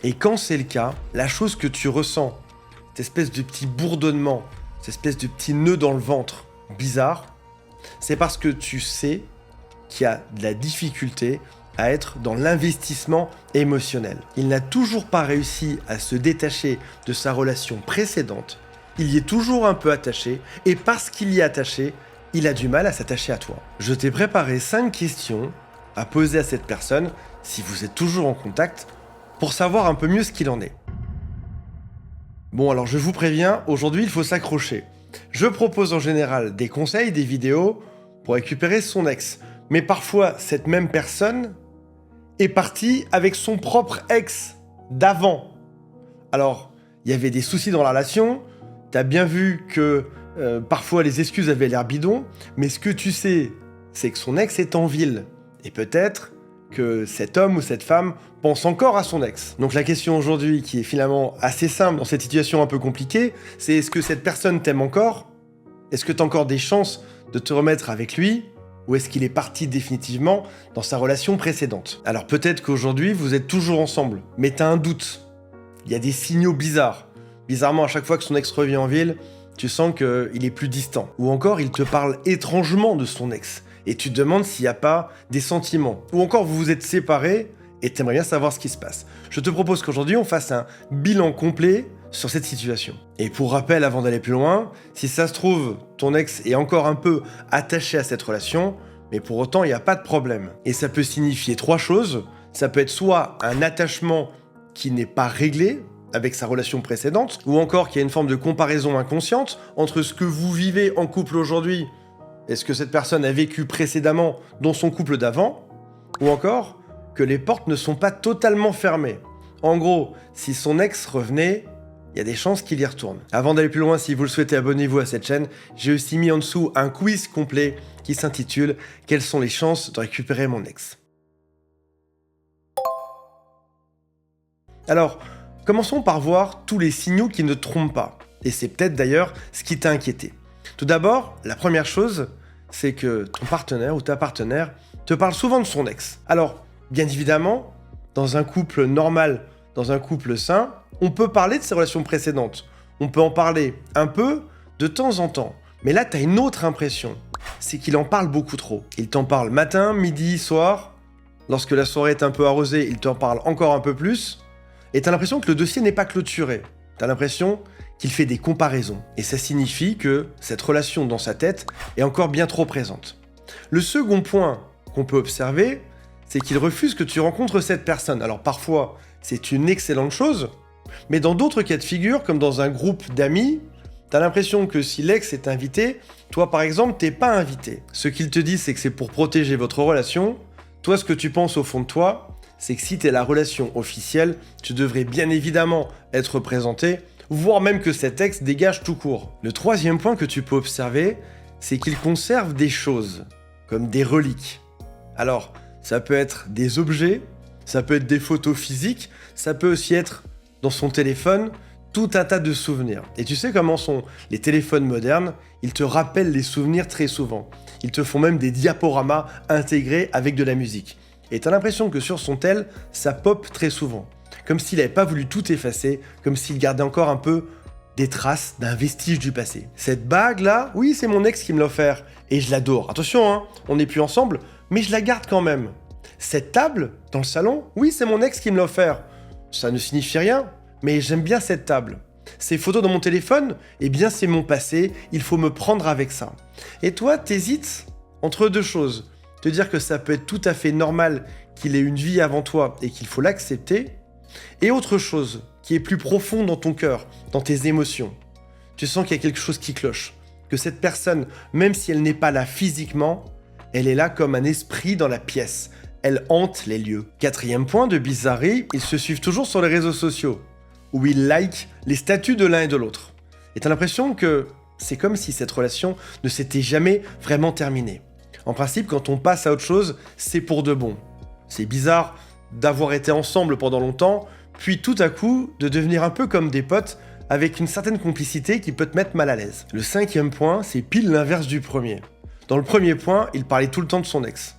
Et quand c'est le cas, la chose que tu ressens, cette espèce de petit bourdonnement, cette espèce de petit nœud dans le ventre, bizarre, c'est parce que tu sais qu'il y a de la difficulté à être dans l'investissement émotionnel. Il n'a toujours pas réussi à se détacher de sa relation précédente, il y est toujours un peu attaché, et parce qu'il y est attaché, il a du mal à s'attacher à toi. Je t'ai préparé 5 questions à poser à cette personne, si vous êtes toujours en contact, pour savoir un peu mieux ce qu'il en est. Bon, alors je vous préviens, aujourd'hui il faut s'accrocher. Je propose en général des conseils, des vidéos pour récupérer son ex. Mais parfois, cette même personne est partie avec son propre ex d'avant. Alors, il y avait des soucis dans la relation, t'as bien vu que parfois les excuses avaient l'air bidon, mais ce que tu sais, c'est que son ex est en ville. Et peut-être que cet homme ou cette femme pense encore à son ex. Donc la question aujourd'hui, qui est finalement assez simple dans cette situation un peu compliquée, c'est est-ce que cette personne t'aime encore ? Est-ce que tu as encore des chances de te remettre avec lui ? Ou est-ce qu'il est parti définitivement dans sa relation précédente ? Alors peut-être qu'aujourd'hui, vous êtes toujours ensemble, mais tu as un doute. Il y a des signaux bizarres. Bizarrement, à chaque fois que son ex revient en ville, tu sens qu'il est plus distant. Ou encore, il te parle étrangement de son ex. Et tu te demandes s'il n'y a pas des sentiments. Ou encore, vous vous êtes séparés et tu aimerais bien savoir ce qui se passe. Je te propose qu'aujourd'hui, on fasse un bilan complet sur cette situation. Et pour rappel, avant d'aller plus loin, si ça se trouve, ton ex est encore un peu attaché à cette relation, mais pour autant, il n'y a pas de problème. Et ça peut signifier 3 choses. Ça peut être soit un attachement qui n'est pas réglé avec sa relation précédente, ou encore qu'il y a une forme de comparaison inconsciente entre ce que vous vivez en couple aujourd'hui et ce que cette personne a vécu précédemment dans son couple d'avant, ou encore que les portes ne sont pas totalement fermées. En gros, si son ex revenait, il y a des chances qu'il y retourne. Avant d'aller plus loin, si vous le souhaitez, abonnez-vous à cette chaîne. J'ai aussi mis en dessous un quiz complet qui s'intitule « Quelles sont les chances de récupérer mon ex ?» Alors, commençons par voir tous les signaux qui ne trompent pas. Et c'est peut-être d'ailleurs ce qui t'a inquiété. Tout d'abord, la première chose, c'est que ton partenaire ou ta partenaire te parle souvent de son ex. Alors, bien évidemment, dans un couple normal, dans un couple sain, on peut parler de ses relations précédentes. On peut en parler un peu de temps en temps. Mais là, tu as une autre impression. C'est qu'il en parle beaucoup trop. Il t'en parle matin, midi, soir. Lorsque la soirée est un peu arrosée, il t'en parle encore un peu plus. Et tu as l'impression que le dossier n'est pas clôturé. Tu as l'impression qu'il fait des comparaisons. Et ça signifie que cette relation dans sa tête est encore bien trop présente. Le second point qu'on peut observer, c'est qu'il refuse que tu rencontres cette personne. Alors parfois, c'est une excellente chose, mais dans d'autres cas de figure, comme dans un groupe d'amis, t'as l'impression que si l'ex est invité, toi par exemple, t'es pas invité. Ce qu'il te dit, c'est que c'est pour protéger votre relation. Toi, ce que tu penses au fond de toi, c'est que si t'es la relation officielle, tu devrais bien évidemment être présenté, voire même que cet ex dégage tout court. Le troisième point que tu peux observer, c'est qu'il conserve des choses, comme des reliques. Alors, ça peut être des objets, ça peut être des photos physiques, ça peut aussi être, dans son téléphone, tout un tas de souvenirs. Et tu sais comment sont les téléphones modernes, ils te rappellent les souvenirs très souvent. Ils te font même des diaporamas intégrés avec de la musique. Et t'as l'impression que sur son tel, ça pop très souvent. Comme s'il n'avait pas voulu tout effacer, comme s'il gardait encore un peu des traces d'un vestige du passé. Cette bague-là, oui, c'est mon ex qui me l'a offert. Et je l'adore. Attention, hein, on n'est plus ensemble, mais je la garde quand même. Cette table, dans le salon, oui, c'est mon ex qui me l'a offert. Ça ne signifie rien, mais j'aime bien cette table. Ces photos dans mon téléphone, eh bien c'est mon passé, il faut me prendre avec ça. Et toi, t'hésites entre 2 choses. Te dire que ça peut être tout à fait normal qu'il ait une vie avant toi et qu'il faut l'accepter. Et autre chose, qui est plus profond dans ton cœur, dans tes émotions. Tu sens qu'il y a quelque chose qui cloche. Que cette personne, même si elle n'est pas là physiquement, elle est là comme un esprit dans la pièce. Elle hante les lieux. 4e point de bizarrerie, ils se suivent toujours sur les réseaux sociaux, où ils likent les statuts de l'un et de l'autre. Et t'as l'impression que c'est comme si cette relation ne s'était jamais vraiment terminée. En principe, quand on passe à autre chose, c'est pour de bon. C'est bizarre d'avoir été ensemble pendant longtemps, puis tout à coup, de devenir un peu comme des potes, avec une certaine complicité qui peut te mettre mal à l'aise. Le 5e point, c'est pile l'inverse du premier. Dans le premier point, il parlait tout le temps de son ex.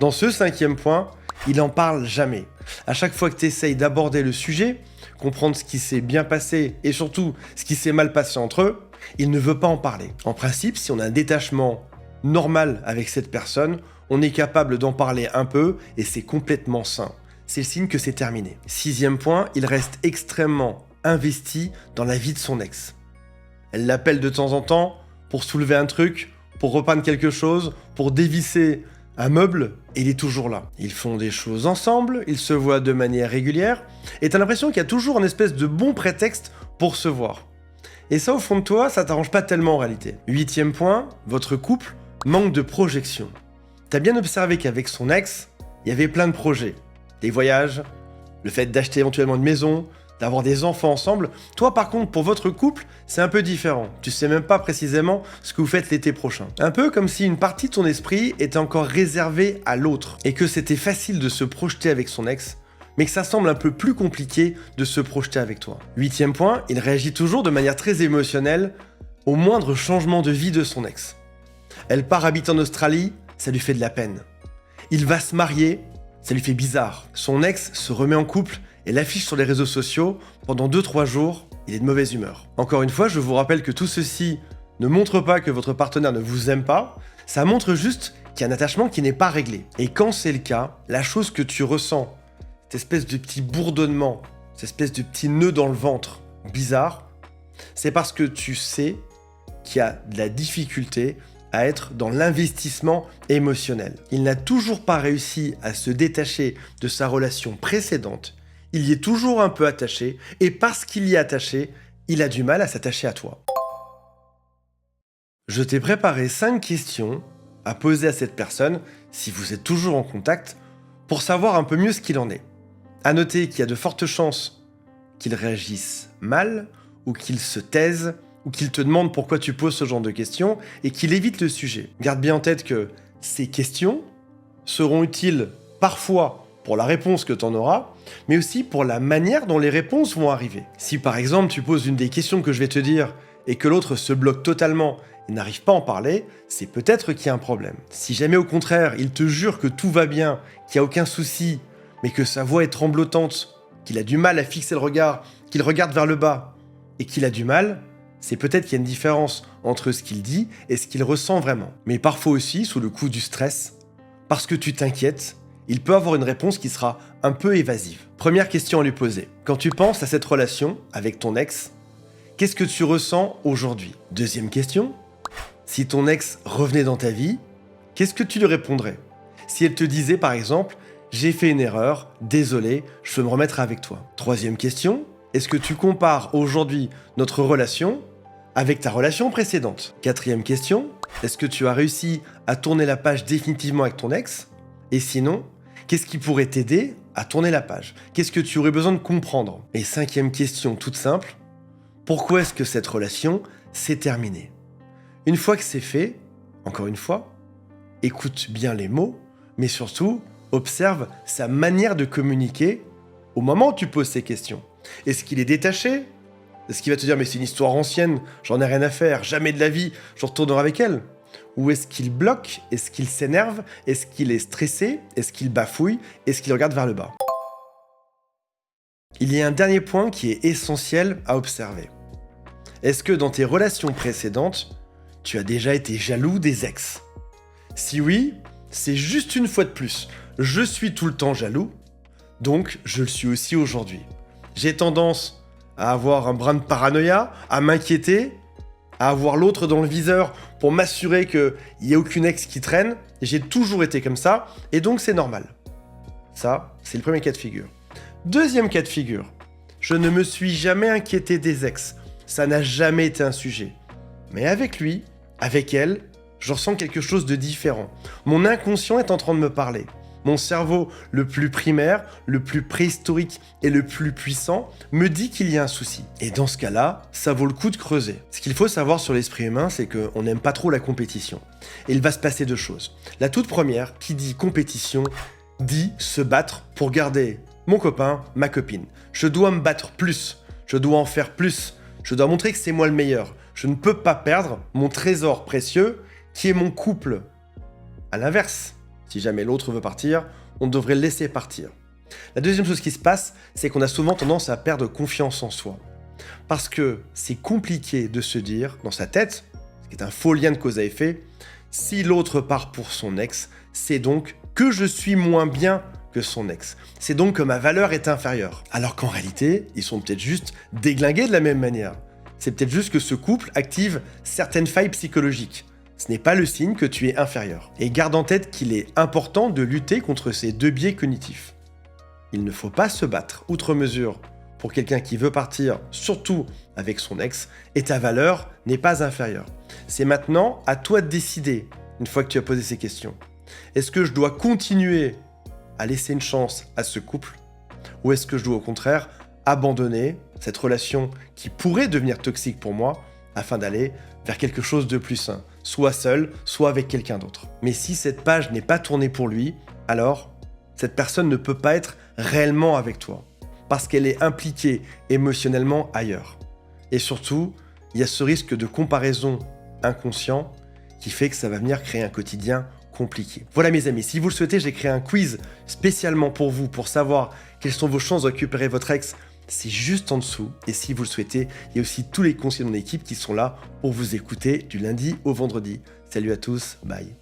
Dans ce 5e point, il en parle jamais. À chaque fois que tu essayes d'aborder le sujet, comprendre ce qui s'est bien passé et surtout ce qui s'est mal passé entre eux, il ne veut pas en parler. En principe, si on a un détachement normal avec cette personne, on est capable d'en parler un peu et c'est complètement sain. C'est le signe que c'est terminé. 6e point, il reste extrêmement investi dans la vie de son ex. Elle l'appelle de temps en temps pour soulever un truc, pour repeindre quelque chose, pour dévisser un meuble, et il est toujours là. Ils font des choses ensemble, ils se voient de manière régulière, et t'as l'impression qu'il y a toujours une espèce de bon prétexte pour se voir. Et ça, au fond de toi, ça t'arrange pas tellement en réalité. 8e point, votre couple manque de projection. T'as bien observé qu'avec son ex, il y avait plein de projets. Des voyages, le fait d'acheter éventuellement une maison, d'avoir des enfants ensemble. Toi, par contre, pour votre couple, c'est un peu différent. Tu sais même pas précisément ce que vous faites l'été prochain. Un peu comme si une partie de ton esprit était encore réservée à l'autre et que c'était facile de se projeter avec son ex, mais que ça semble un peu plus compliqué de se projeter avec toi. 8e point, il réagit toujours de manière très émotionnelle au moindre changement de vie de son ex. Elle part habiter en Australie, ça lui fait de la peine. Il va se marier, ça lui fait bizarre. Son ex se remet en couple et l'affiche sur les réseaux sociaux. Pendant 2-3 jours, il est de mauvaise humeur. Encore une fois, je vous rappelle que tout ceci ne montre pas que votre partenaire ne vous aime pas, ça montre juste qu'il y a un attachement qui n'est pas réglé. Et quand c'est le cas, la chose que tu ressens, cette espèce de petit bourdonnement, cette espèce de petit nœud dans le ventre bizarre, c'est parce que tu sais qu'il y a de la difficulté à être dans l'investissement émotionnel. Il n'a toujours pas réussi à se détacher de sa relation précédente, il y est toujours un peu attaché, et parce qu'il y est attaché, il a du mal à s'attacher à toi. Je t'ai préparé 5 questions à poser à cette personne, si vous êtes toujours en contact, pour savoir un peu mieux ce qu'il en est. À noter qu'il y a de fortes chances qu'il réagisse mal, ou qu'il se taise, ou qu'il te demande pourquoi tu poses ce genre de questions, et qu'il évite le sujet. Garde bien en tête que ces questions seront utiles parfois pour la réponse que tu en auras, mais aussi pour la manière dont les réponses vont arriver. Si par exemple tu poses une des questions que je vais te dire, et que l'autre se bloque totalement et n'arrive pas à en parler, c'est peut-être qu'il y a un problème. Si jamais au contraire il te jure que tout va bien, qu'il n'y a aucun souci, mais que sa voix est tremblotante, qu'il a du mal à fixer le regard, qu'il regarde vers le bas, et qu'il a du mal, c'est peut-être qu'il y a une différence entre ce qu'il dit et ce qu'il ressent vraiment. Mais parfois aussi, sous le coup du stress, parce que tu t'inquiètes, il peut avoir une réponse qui sera un peu évasive. Première question à lui poser. Quand tu penses à cette relation avec ton ex, qu'est-ce que tu ressens aujourd'hui? Deuxième question. Si ton ex revenait dans ta vie, qu'est-ce que tu lui répondrais? Si elle te disait par exemple « J'ai fait une erreur, désolé, je veux me remettre avec toi ». Troisième question. Est-ce que tu compares aujourd'hui notre relation avec ta relation précédente? Quatrième question. Est-ce que tu as réussi à tourner la page définitivement avec ton ex? Et sinon, qu'est-ce qui pourrait t'aider à tourner la page? Qu'est-ce que tu aurais besoin de comprendre? Et cinquième question toute simple. Pourquoi est-ce que cette relation s'est terminée? Une fois que c'est fait, encore une fois, écoute bien les mots, mais surtout, observe sa manière de communiquer au moment où tu poses ces questions. Est-ce qu'il est détaché? Est-ce qu'il va te dire « mais c'est une histoire ancienne, j'en ai rien à faire, jamais de la vie, je retournerai avec elle » Ou est-ce qu'il bloque? Est-ce qu'il s'énerve? Est-ce qu'il est stressé? Est-ce qu'il bafouille? Est-ce qu'il regarde vers le bas? Il y a un dernier point qui est essentiel à observer. Est-ce que dans tes relations précédentes, tu as déjà été jaloux des ex? Si oui, c'est juste une fois de plus. Je suis tout le temps jaloux, donc je le suis aussi aujourd'hui. J'ai tendance à avoir un brin de paranoïa, à m'inquiéter, à avoir l'autre dans le viseur pour m'assurer qu'il n'y ait aucune ex qui traîne. J'ai toujours été comme ça, et donc c'est normal. Ça, c'est le premier cas de figure. Deuxième cas de figure, je ne me suis jamais inquiété des ex. Ça n'a jamais été un sujet. Mais avec lui, avec elle, je ressens quelque chose de différent. Mon inconscient est en train de me parler. Mon cerveau, le plus primaire, le plus préhistorique et le plus puissant, me dit qu'il y a un souci. Et dans ce cas-là, ça vaut le coup de creuser. Ce qu'il faut savoir sur l'esprit humain, c'est qu'on n'aime pas trop la compétition. Et il va se passer deux choses. La toute première, qui dit compétition, dit se battre pour garder mon copain, ma copine. Je dois me battre plus. Je dois en faire plus. Je dois montrer que c'est moi le meilleur. Je ne peux pas perdre mon trésor précieux, qui est mon couple. À l'inverse, si jamais l'autre veut partir, on devrait le laisser partir. La deuxième chose qui se passe, c'est qu'on a souvent tendance à perdre confiance en soi. Parce que c'est compliqué de se dire, dans sa tête, ce qui est un faux lien de cause à effet, si l'autre part pour son ex, c'est donc que je suis moins bien que son ex. C'est donc que ma valeur est inférieure. Alors qu'en réalité, ils sont peut-être juste déglingués de la même manière. C'est peut-être juste que ce couple active certaines failles psychologiques. Ce n'est pas le signe que tu es inférieur. Et garde en tête qu'il est important de lutter contre ces deux biais cognitifs. Il ne faut pas se battre outre mesure pour quelqu'un qui veut partir, surtout avec son ex, et ta valeur n'est pas inférieure. C'est maintenant à toi de décider, une fois que tu as posé ces questions. Est-ce que je dois continuer à laisser une chance à ce couple, ou est-ce que je dois au contraire abandonner cette relation qui pourrait devenir toxique pour moi, afin d'aller vers quelque chose de plus sain, soit seul, soit avec quelqu'un d'autre. Mais si cette page n'est pas tournée pour lui, alors cette personne ne peut pas être réellement avec toi, parce qu'elle est impliquée émotionnellement ailleurs. Et surtout, il y a ce risque de comparaison inconscient qui fait que ça va venir créer un quotidien compliqué. Voilà mes amis, si vous le souhaitez, j'ai créé un quiz spécialement pour vous, pour savoir quelles sont vos chances de récupérer votre ex. C'est juste en dessous, et si vous le souhaitez, il y a aussi tous les conseillers de mon équipe qui sont là pour vous écouter du lundi au vendredi. Salut à tous, bye.